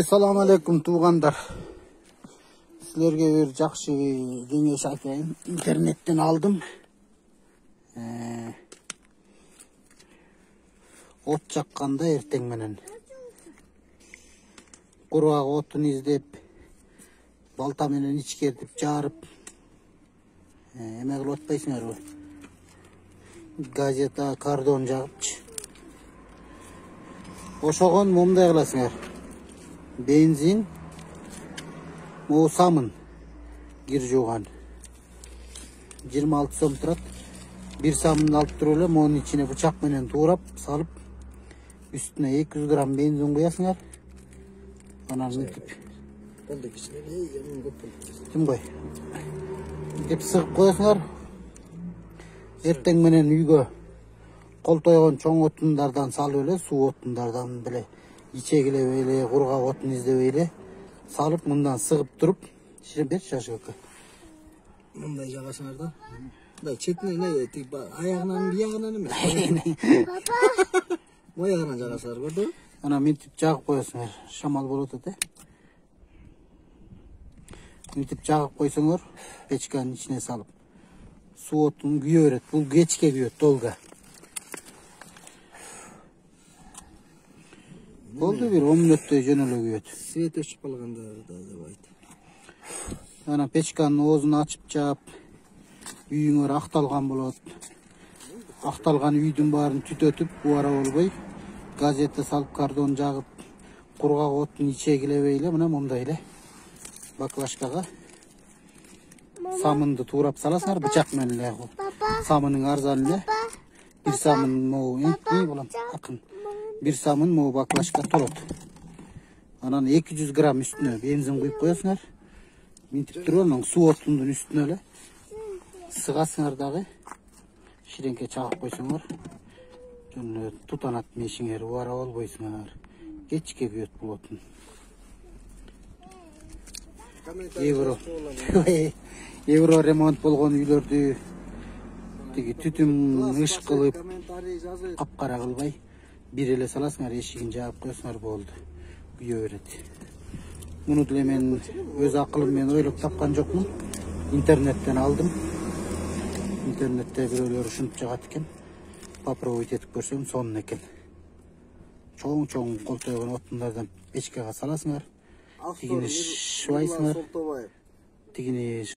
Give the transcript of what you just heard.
Салам алейкум туғандар. Сілерге бір жақшы кеңеш айтайын. Интернеттен алдым. От жаққанда ертең менен. Құрғақ отын издеп, балта менен ичкертип жарып. Эме кылып атпайсыңарбы? Газета, кардон жагыпчы. Ошогон момундай кыласыңар. Бензин, самын кир жууган. 26 сом турат. Bir самын алып туруп эле, монун ичине бычак менен туурап салып, үстүнө 200 грамм бензин куясыңар. Анан мынтип. Болду кичине эмне көп болду. Тим кой. Деп сыгып коесуңар. Эртең менен үйгө кол тойгон чоң отундардан салып эле, суу отундардан беле ичегилебей эле, кургак отун издебей эле салып, мындан сыгып туруп, шире берчи Шашка. Мындай жагасыңар да. Мындай четине эле, тип аягынан, биягынан эмес. Папа. Моягынан жагасыңар, көрдүңбү? Ана мынтип жагып коесуңар. Шамал болуп атат, Мынтип жагып койсоңор, печканын ичине салып. Суу отун күйө берет. Бул кечке күйөт, долго. Болду бир 10 мүнөттөй жөн эле күйөт. Свет өчүп калганда да забайт. Ана печканын оозун ачып жаап, үйүңөр акталган болот. Акталган үйдүн баарын түтөтүп, убара болбой, газета салып, кардон жагып, кургак отун ичегилебей эле, мына мондай эле баклажкага самынды туурап саласыңар, бычак менен эле. Самынын арзаны эле. Bir самын могу, болом, акын. Bir самын могу баклажка толот. Анан 200 грамм үстүнө бензин куюп коесуңар. Мынтип туруп, анан суу отундун үстүнө эле сыгасыңар дагы. Ширеңке чагып койсоңор, жөн тутанат мешиңер, убара болбойсуңар. Кечке күйөт бул отун. Евро ремонт болгон үйлөрдү тиги түтүн ыш кылып, капкара кылбай, бир эле саласыңар, эшигин жаап коесуңар, болду. Күйө берет. Муну деле мен өз акылым менен ойлоп тапкан жокмун. Интернеттен алдым. Интернетте бирөөлөр ушинтип жагат экен. Попробовать этип көрсөм, сонун экен. Чоң-чоң кол тойгон отундардан печкага саласыңар. Тигини шыбайсыңар. Тигини